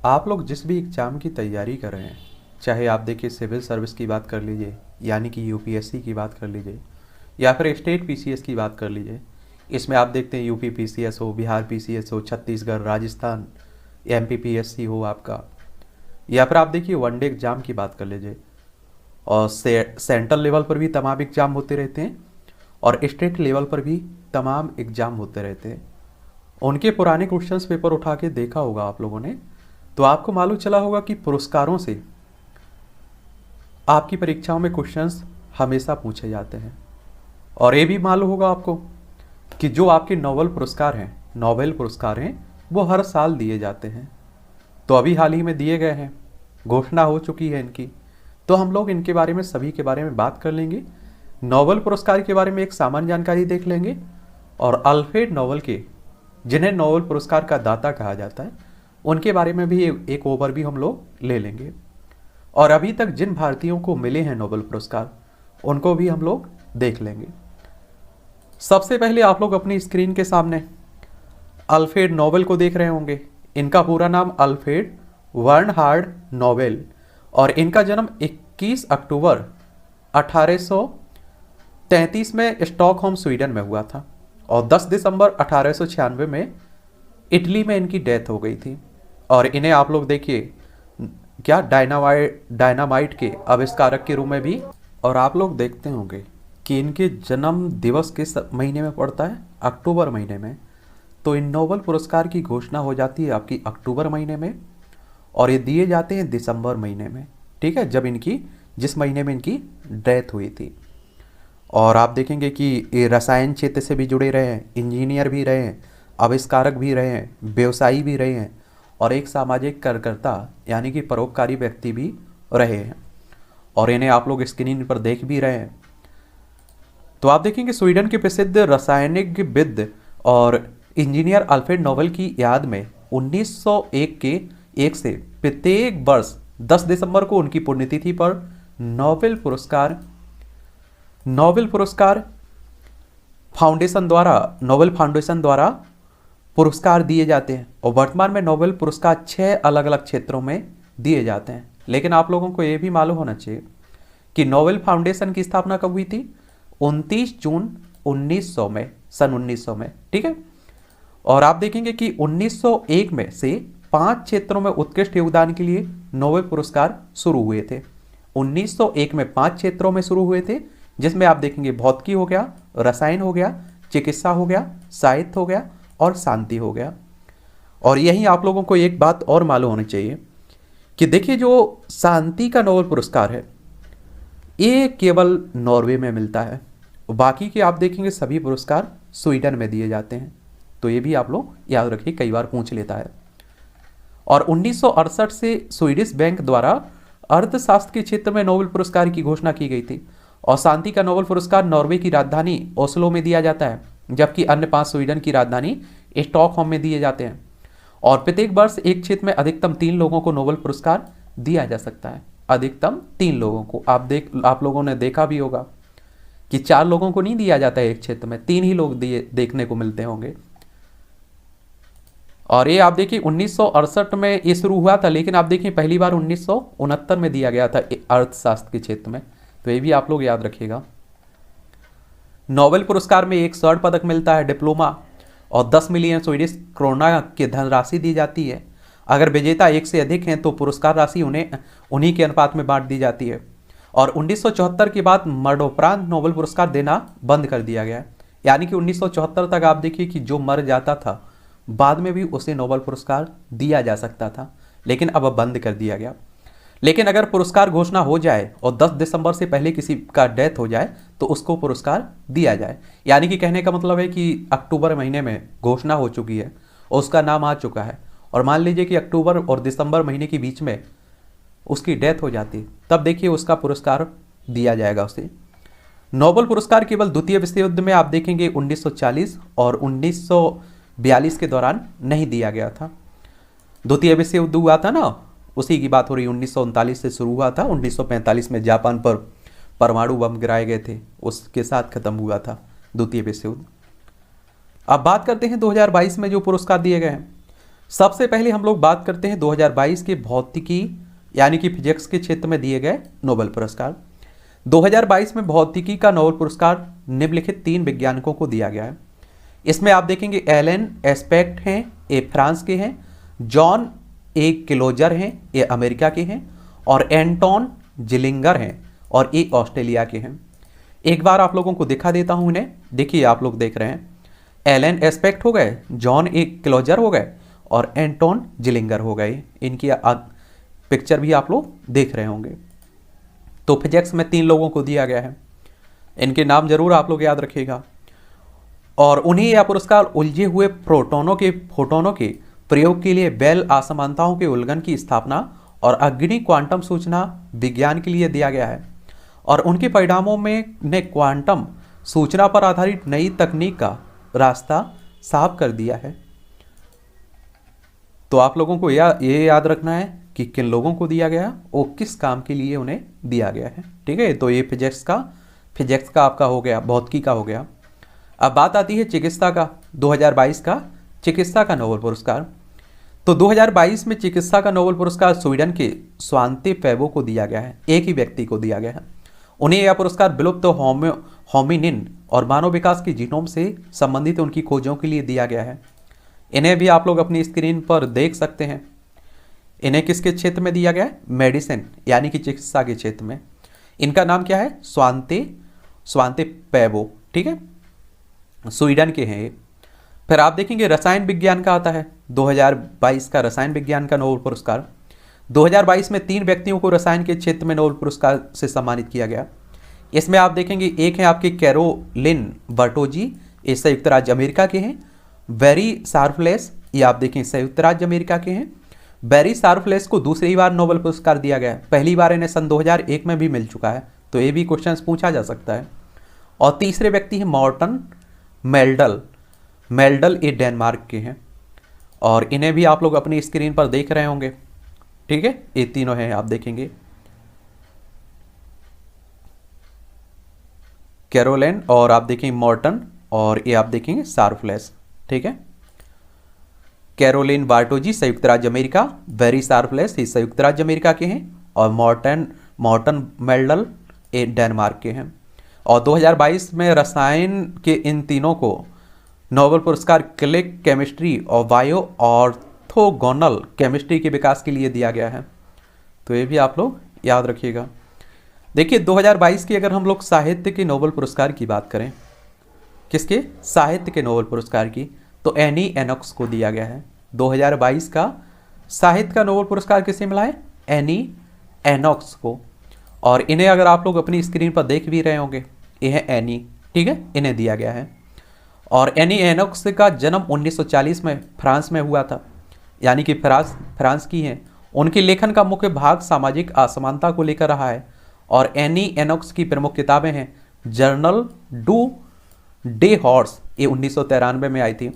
आप लोग जिस भी एग्ज़ाम की तैयारी कर रहे हैं, चाहे आप देखिए सिविल सर्विस की बात कर लीजिए, यानी कि यूपीएससी की बात कर लीजिए, या फिर स्टेट पीसीएस की बात कर लीजिए। इसमें आप देखते हैं यूपी पीसीएस हो, बिहार पीसीएस हो, छत्तीसगढ़, राजस्थान, एमपी पीएससी हो आपका, या फिर आप देखिए वनडे एग्ज़ाम की बात कर लीजिए। और सेंट्रल लेवल पर भी तमाम एग्ज़ाम होते रहते हैं और स्टेट लेवल पर भी तमाम एग्ज़ाम होते रहते हैं। उनके पुराने क्वेश्चंस पेपर उठा के देखा होगा आप लोगों ने, तो आपको मालूम चला होगा कि पुरस्कारों से आपकी परीक्षाओं में क्वेश्चंस हमेशा पूछे जाते हैं। और ये भी मालूम होगा आपको कि जो आपके नोबेल पुरस्कार हैं वो हर साल दिए जाते हैं। तो अभी हाल ही में दिए गए हैं, घोषणा हो चुकी है इनकी। तो हम लोग इनके बारे में सभी के बारे में बात कर लेंगे। नोबेल पुरस्कार के बारे में एक सामान्य जानकारी देख लेंगे और अल्फ्रेड नोबेल के, जिन्हें नोबेल पुरस्कार का दाता कहा जाता है, उनके बारे में भी एक ओवरव्यू हम लोग ले लेंगे। और अभी तक जिन भारतीयों को मिले हैं नोबेल पुरस्कार उनको भी हम लोग देख लेंगे। सबसे पहले आप लोग अपनी स्क्रीन के सामने अल्फ्रेड नोबेल को देख रहे होंगे। इनका पूरा नाम अल्फ्रेड बर्नहार्ड नोबेल, और इनका जन्म 21 अक्टूबर 1833 में स्टॉकहोम स्वीडन में हुआ था और 10 दिसंबर 1896 में इटली में इनकी डेथ हो गई थी। और इन्हें आप लोग देखिए क्या डायनामाइट के आविष्कारक के रूप में भी। और आप लोग देखते होंगे कि इनके जन्म दिवस किस महीने में पड़ता है, अक्टूबर महीने में। तो इन नोबेल पुरस्कार की घोषणा हो जाती है आपकी अक्टूबर महीने में और ये दिए जाते हैं दिसंबर महीने में, ठीक है, जब जिस महीने में इनकी डेथ हुई थी। और आप देखेंगे कि ये रसायन क्षेत्र से भी जुड़े रहे हैं, इंजीनियर भी रहे हैं, आविष्कारक भी रहे हैं, व्यवसायी भी रहे हैं और एक सामाजिक कार्यकर्ता यानी कि परोपकारी व्यक्ति भी रहे हैं। और इन्हें आप लोग स्क्रीन पर देख भी रहे हैं। तो आप देखेंगे स्वीडन के प्रसिद्ध रासायनिकविद और इंजीनियर अल्फ्रेड नोबेल की याद में 1901 के एक से प्रत्येक वर्ष 10 दिसंबर को उनकी पुण्यतिथि पर नोबेल पुरस्कार नोबेल फाउंडेशन द्वारा पुरस्कार दिए जाते हैं। और वर्तमान में नोबेल पुरस्कार 6 अलग अलग क्षेत्रों में दिए जाते हैं। लेकिन आप लोगों को यह भी मालूम होना चाहिए कि नोबेल फाउंडेशन की स्थापना कब हुई थी, 29 जून 1900 में, सन 1900 में, ठीक है। और आप देखेंगे कि 1901 में से 5 क्षेत्रों में उत्कृष्ट योगदान के लिए नोबेल पुरस्कार शुरू हुए थे। 1901 में 5 क्षेत्रों में शुरू हुए थे, जिसमें आप देखेंगे भौतिकी हो गया, रसायन हो गया, चिकित्सा हो गया, साहित्य हो गया और शांति हो गया। और यही आप लोगों को एक बात और मालूम होनी चाहिए कि देखिए जो शांति का नोबेल पुरस्कार है ये केवल नॉर्वे में मिलता है, बाकी के आप देखेंगे सभी पुरस्कार स्वीडन में दिए जाते हैं। तो ये भी आप लोग याद रखिए, कई बार पूछ लेता है। और 1968 से स्वीडिश बैंक द्वारा अर्थशास्त्र के क्षेत्र में नोबेल पुरस्कार की घोषणा की गई थी। और शांति का नोबेल पुरस्कार नॉर्वे की राजधानी ओस्लो में दिया जाता है, जबकि अन्य 5 स्वीडन की राजधानी स्टॉकहोम में दिए जाते हैं। और प्रत्येक वर्ष एक क्षेत्र में अधिकतम 3 लोगों को नोबेल पुरस्कार दिया जा सकता है। अधिकतम 3 लोगों को। आप लोगों ने देखा भी होगा कि 4 लोगों को नहीं दिया जाता है एक क्षेत्र में, 3 ही लोग देखने को मिलते होंगे। और ये आप देखिए 1968 में ये शुरू हुआ था, लेकिन आप देखिए पहली बार 1969 में दिया गया था अर्थशास्त्र के क्षेत्र में। तो ये भी आप लोग याद रखिएगा। नोबेल पुरस्कार में एक स्वर्ण पदक मिलता है, डिप्लोमा, और 10 मिलियन स्वीडिश क्रोना की धनराशि दी जाती है। अगर विजेता एक से अधिक हैं तो पुरस्कार राशि उन्हीं के अनुपात में बांट दी जाती है। और 1974 के बाद मरणोपरांत नोबेल पुरस्कार देना बंद कर दिया गया। यानी कि 1974 तक आप देखिए कि जो मर जाता था बाद में भी उसे नोबेल पुरस्कार दिया जा सकता था, लेकिन अब बंद कर दिया गया। लेकिन अगर पुरस्कार घोषणा हो जाए और 10 दिसंबर से पहले किसी का डेथ हो जाए तो उसको पुरस्कार दिया जाए। यानी कि कहने का मतलब है कि अक्टूबर महीने में घोषणा हो चुकी है और उसका नाम आ चुका है, और मान लीजिए कि अक्टूबर और दिसंबर महीने के बीच में उसकी डेथ हो जाती, तब देखिए उसका पुरस्कार दिया जाएगा उसे। नोबेल पुरस्कार केवल द्वितीय विश्व युद्ध में आप देखेंगे 1940 और 1942 के दौरान नहीं दिया गया था। द्वितीय विश्व युद्ध हुआ था ना, उसी की बात हो रही, 1939 से शुरू हुआ था, 1945 में जापान पर परमाणु बम गिराए गए थे, उसके साथ खत्म हुआ था द्वितीय विश्व युद्ध। अब बात करते हैं 2022 में जो पुरस्कार दिए गए हैं। सबसे पहले हम लोग बात करते हैं 2022 के भौतिकी यानी कि फिजिक्स के क्षेत्र में दिए गए नोबेल पुरस्कार। 2022 में भौतिकी का नोबेल पुरस्कार निम्नलिखित 3 वैज्ञानिकों को दिया गया है। इसमें आप देखेंगे एलन एस्पेक्ट हैं, ये फ्रांस के हैं, जॉन ए क्लोजर हैं, ये अमेरिका के हैं, और एंटोन जिलिंगर हैं और ये ऑस्ट्रेलिया के हैं। एक बार आप लोगों को दिखा देता हूं इन्हें। देखिए आप लोग देख रहे हैं, एलन एस्पेक्ट हो गए, जॉन ए क्लोजर हो गए और एंटोन जिलिंगर हो गए। इनकी पिक्चर भी आप लोग देख रहे होंगे। तो फिजिक्स में 3 लोगों को दिया गया है, इनके नाम जरूर आप लोग याद रखिएगा। और उन्हें यह पुरस्कार उलझे हुए फोटोनों के प्रयोग के लिए बेल असमानताओं के उल्लंघन की स्थापना और अग्रणी क्वांटम सूचना विज्ञान के लिए दिया गया है। और उनके परिणामों में ने क्वांटम सूचना पर आधारित नई तकनीक का रास्ता साफ कर दिया है। तो आप लोगों को ये याद रखना है कि किन लोगों को दिया गया और किस काम के लिए उन्हें दिया गया है। ठीक है, तो ये फिजिक्स का आपका हो गया, भौतिकी का हो गया। अब बात आती है चिकित्सा का। 2022 का चिकित्सा का नोबेल पुरस्कार। तो 2022 में चिकित्सा का नोबेल पुरस्कार स्वीडन के स्वांते पैबो को दिया गया है। एक ही व्यक्ति को दिया गया है। उन्हें यह पुरस्कार विलुप्त होमिनिन और मानव विकास के जीनोम से संबंधित उनकी खोजों के लिए दिया गया है। इन्हें भी आप लोग अपनी स्क्रीन पर देख सकते हैं। इन्हें किसके क्षेत्र में दिया गया है? मेडिसिन यानी कि चिकित्सा के क्षेत्र में। इनका नाम क्या है? स्वांते पैबो। ठीक है, स्वीडन के हैं। फिर आप देखेंगे रसायन विज्ञान का आता है 2022 का रसायन विज्ञान का नोबेल पुरस्कार। 2022 में 3 व्यक्तियों को रसायन के क्षेत्र में नोबेल पुरस्कार से सम्मानित किया गया। इसमें आप देखेंगे एक है आपके कैरोलिन बर्टोजी, ये संयुक्त राज्य अमेरिका के हैं। बैरी सार्फलेस, ये आप देखें संयुक्त राज्य अमेरिका के हैं। बैरी सार्फलेस को दूसरी बार नोबेल पुरस्कार दिया गया है। पहली बार इन्हें सन 2001 में भी मिल चुका है, तो ये भी क्वेश्चन पूछा जा सकता है। और तीसरे व्यक्ति हैं मॉर्टन मेल्डल, ये डेनमार्क के हैं और इन्हें भी आप लोग अपनी स्क्रीन पर देख रहे होंगे। ठीक है, ये तीनों हैं, आप देखेंगे कैरोलिन और आप देखेंगे मॉर्टन और ये आप देखेंगे सार्फलेस। ठीक है, कैरोलिन बार्टोजी संयुक्त राज्य अमेरिका, बैरी सार्फलेस ये संयुक्त राज्य अमेरिका के हैं और मॉर्टन मेल्डल ये डेनमार्क के हैं। और 2022 में रसायन के इन तीनों को नोबेल पुरस्कार क्लिक केमिस्ट्री और बायो ऑर्थोगोनल केमिस्ट्री के विकास के लिए दिया गया है। तो ये भी आप लोग याद रखिएगा। देखिए 2022 की अगर हम लोग साहित्य के नोबेल पुरस्कार की बात करें, किसके? साहित्य के नोबेल पुरस्कार की, तो एनी एनॉक्स को दिया गया है। 2022 का साहित्य का नोबेल पुरस्कार किसे मिला है? एनी एनॉक्स को। और इन्हें अगर आप लोग अपनी स्क्रीन पर देख भी रहे होंगे, ये है एनी। ठीक है, इन्हें दिया गया है। और एनी एनॉक्स का जन्म 1940 में फ्रांस में हुआ था, यानी कि फ्रांस की हैं। उनके लेखन का मुख्य भाग सामाजिक असमानता को लेकर रहा है। और एनी एनॉक्स की प्रमुख किताबें हैं जर्नल डू डे हॉर्स, ये 1993 में आई थी।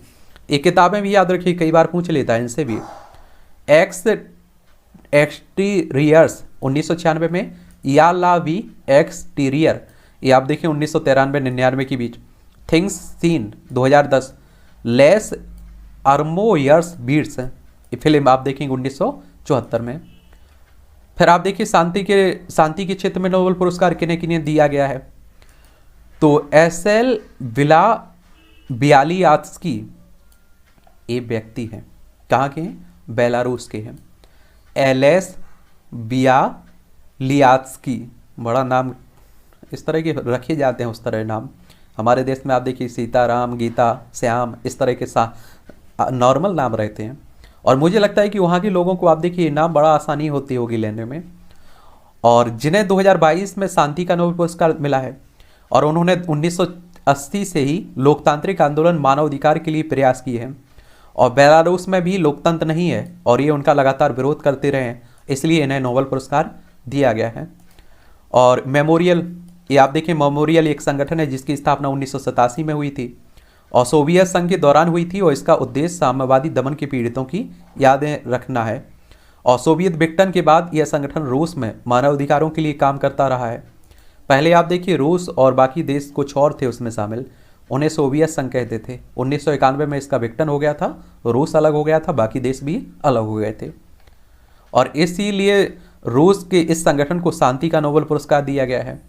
ये किताबें भी याद रखिए, कई बार पूछ लेता है इनसे भी। एक्सटीरियर्स 1996 में, या ला वी एक्सटीरियर ये आप देखें 1993-99 के बीच। थिंग्स सीन 2010, लेस अर्मोयर्स बीट्स ये फिल्म आप देखेंगे 1974 में। फिर आप देखिए शांति के क्षेत्र में नोबेल पुरस्कार किन्हें किन्हें दिया गया है, तो एसएल बियालियात्स्की ये व्यक्ति हैं, कहाँ के हैं? बेलारूस के हैं। एलएस बियालियात्स्की, बड़ा नाम इस तरह के रखे जाते हैं, उस तरह नाम हमारे देश में आप देखिए सीताराम, गीता, श्याम इस तरह के नॉर्मल नाम रहते हैं। और मुझे लगता है कि वहाँ के लोगों को आप देखिए नाम बड़ा आसानी होती होगी लेने में। और जिन्हें 2022 में शांति का नोबेल पुरस्कार मिला है और उन्होंने 1980 से ही लोकतांत्रिक आंदोलन मानव अधिकार के लिए प्रयास किए हैं। और बेलारूस में भी लोकतंत्र नहीं है और ये उनका लगातार विरोध करते रहे हैं, इसलिए इन्हें नोबेल पुरस्कार दिया गया है। और मेमोरियल, ये आप देखें मेमोरियल एक संगठन है जिसकी स्थापना 1987 में हुई थी और सोवियत संघ के दौरान हुई थी। और इसका उद्देश्य साम्यवादी दमन के पीड़ितों की यादें रखना है। और सोवियत विघटन के बाद यह संगठन रूस में मानवाधिकारों के लिए काम करता रहा है। पहले आप देखिए रूस और बाकी देश कुछ और थे उसमें शामिल, उन्हें सोवियत संघ कहते थे। 1991 में इसका विघटन हो गया था, रूस अलग हो गया था, बाकी देश भी अलग हो गए थे, और इसीलिए रूस के इस संगठन को शांति का नोबेल पुरस्कार दिया गया है।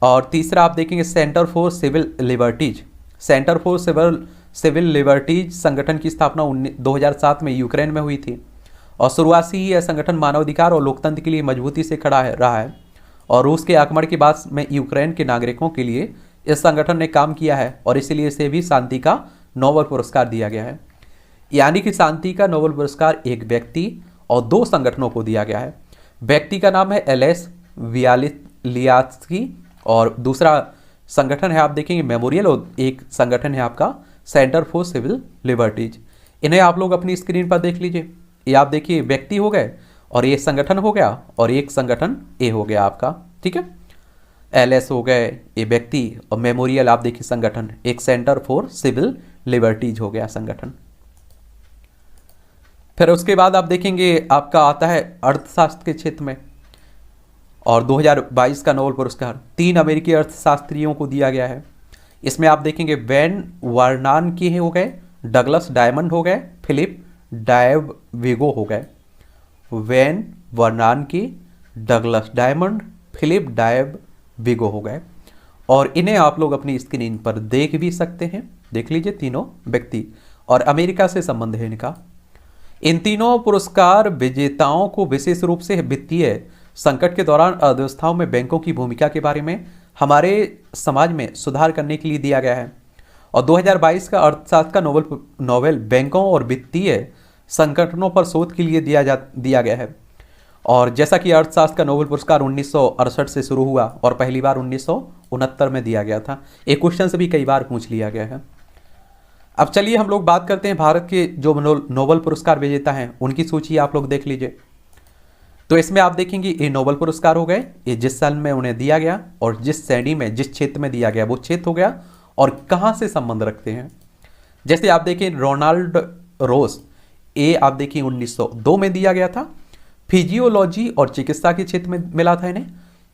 और तीसरा आप देखेंगे centre for civil liberties. Centre for civil liberties संगठन की स्थापना 2007 में यूक्रेन में हुई थी, और शुरुआत से ही यह संगठन मानवाधिकार और लोकतंत्र के लिए मजबूती से खड़ा रहा है, और रूस के आक्रमण के बाद में यूक्रेन के नागरिकों के लिए इस संगठन ने काम किया है, और इसीलिए इसे भी शांति का नोबेल पुरस्कार दिया गया है। यानी कि शांति का नोबेल पुरस्कार एक व्यक्ति और 2 संगठनों को दिया गया है। व्यक्ति का नाम है एलेस वियालित्स्की, और दूसरा संगठन है आप देखेंगे मेमोरियल, और एक संगठन है आपका सेंटर फॉर सिविल लिबर्टीज। इन्हें आप लोग अपनी स्क्रीन पर देख लीजिए। ये आप देखिए व्यक्ति हो गए, और ये संगठन हो गया, और एक संगठन ए हो गया आपका, ठीक है। एलएस हो गए ये व्यक्ति, और मेमोरियल आप देखिए संगठन, एक सेंटर फॉर सिविल लिबर्टीज हो गया संगठन। फिर उसके बाद आप देखेंगे आपका आता है अर्थशास्त्र के क्षेत्र में, और 2022 का नोबेल पुरस्कार 3 अमेरिकी अर्थशास्त्रियों को दिया गया है। इसमें आप देखेंगे वैन वर्नानकी हो गए, डगलस डायमंड हो गए, फिलिप डायविगो हो गए। वैन वर्नानकी, डगलस डायमंड, फिलिप डायविगो हो गए, और इन्हें आप लोग अपनी स्क्रीन पर देख भी सकते हैं। देख लीजिए तीनों व्यक्ति, और अमेरिका से संबंध है इनका। इन तीनों पुरस्कार विजेताओं को विशेष रूप से वित्तीय संकट के दौरान अर्थव्यवस्थाओं में बैंकों की भूमिका के बारे में हमारे समाज में सुधार करने के लिए दिया गया है। और 2022 का अर्थशास्त्र का नोबेल बैंकों और वित्तीय संगठनों पर शोध के लिए दिया गया है। और जैसा कि अर्थशास्त्र का नोबेल पुरस्कार 1968 से शुरू हुआ और पहली बार 1969 में दिया गया था। एक क्वेश्चन से भी कई बार पूछ लिया गया है। अब चलिए हम लोग बात करते हैं भारत के जो नोबेल पुरस्कार विजेता हैं उनकी सूची आप लोग देख लीजिए। तो इसमें आप देखेंगे ये नोबेल पुरस्कार हो गए, ये जिस साल में उन्हें दिया गया और जिस श्रेणी में जिस क्षेत्र में दिया गया वो क्षेत्र हो गया, और कहाँ से संबंध रखते हैं। जैसे आप देखिए रोनाल्ड रोस, ये आप देखिए 1902 में दिया गया था। फिजियोलॉजी और चिकित्सा के क्षेत्र में मिला था इन्हें।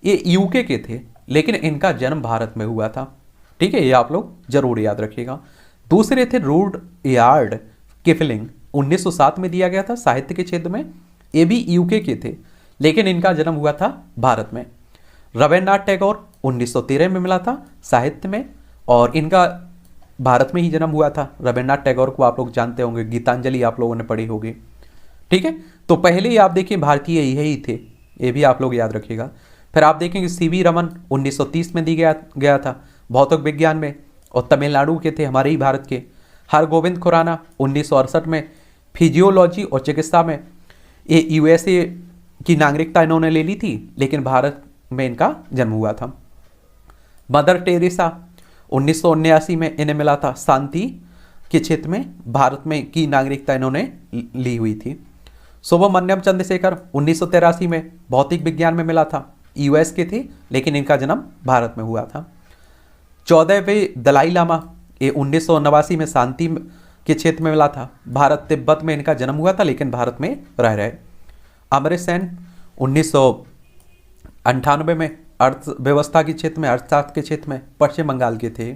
ये यूके के थे, लेकिन इनका जन्म भारत में हुआ था, ठीक है, ये आप लोग जरूर याद रखिएगा। दूसरे थे रुडयार्ड किपलिंग, 1907 में दिया गया था साहित्य के क्षेत्र में। ये भी यूके के थे, लेकिन इनका जन्म हुआ था भारत में। रविन्द्रनाथ टैगोर 1913 में मिला था साहित्य में, और इनका भारत में ही जन्म हुआ था। रविन्द्रनाथ टैगोर को आप लोग जानते होंगे, गीतांजलि आप लोगों ने पढ़ी होगी, ठीक है। तो पहले ही आप देखिए भारतीय यही थे, ये भी आप लोग याद रखिएगा। फिर आप देखेंगे सीवी रमन 1930 में दी गया था भौतिक विज्ञान में, और तमिलनाडु के थे, हमारे ही भारत के। हरगोविंद खुराना 1968 में फिजियोलॉजी और चिकित्सा में। ये यूएसए की नागरिकता इन्होंने ले ली थी, लेकिन भारत में इनका जन्म हुआ था। मदर टेरेसा 1979 में इन्हें मिला था शांति के क्षेत्र में, भारत में की नागरिकता इन्होंने ली हुई थी। सुब्रमण्यम चंद्रशेखर 1983 में भौतिक विज्ञान में मिला था, यूएस के थे, लेकिन इनका जन्म भारत में हुआ था। 14वें दलाई लामा, ये 1989 में शांति के क्षेत्र में मिला था, भारत तिब्बत में इनका जन्म हुआ था, लेकिन भारत में रह रहे। अमृत सेन 1998 में अर्थव्यवस्था के क्षेत्र में, अर्थशास्त्र के क्षेत्र में पश्चिम बंगाल के थे।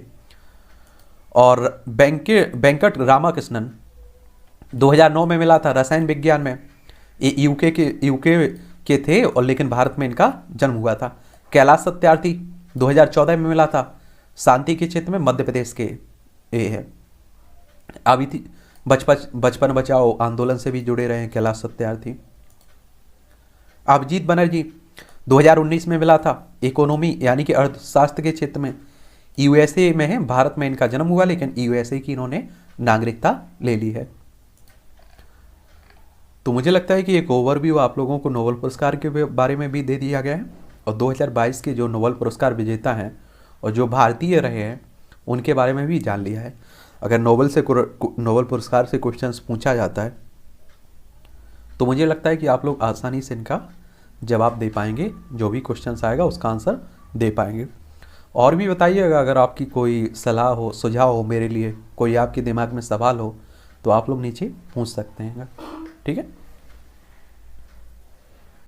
और वेंकट रामाकृष्णन 2009 में मिला था रसायन विज्ञान में, ये यूके के थे, और लेकिन भारत में इनका जन्म हुआ था। कैलाश सत्यार्थी 2014 में मिला था शांति के क्षेत्र में, मध्य प्रदेश के ये है। अभी थी बचपन बचाओ आंदोलन से भी जुड़े रहे हैं कैलाश सत्यार्थी। अभिजीत बनर्जी 2019 में मिला था इकोनॉमी यानी कि अर्थशास्त्र के क्षेत्र में, यूएसए में है, भारत में इनका जन्म हुआ, लेकिन यूएसए की इन्होंने नागरिकता ले ली है। तो मुझे लगता है कि एक ओवरव्यू आप लोगों को नोबेल पुरस्कार के बारे में भी दे दिया गया है, और 2022 के जो नोबेल पुरस्कार विजेता हैं और जो भारतीय रहे हैं उनके बारे में भी जान लिया है। अगर नोबेल पुरस्कार से क्वेश्चंस पूछा जाता है तो मुझे लगता है कि आप लोग आसानी से इनका जवाब दे पाएंगे, जो भी क्वेश्चंस आएगा उसका आंसर दे पाएंगे। और भी बताइएगा अगर आपकी कोई सलाह हो, सुझाव हो मेरे लिए, कोई आपके दिमाग में सवाल हो तो आप लोग नीचे पूछ सकते हैं, ठीक है।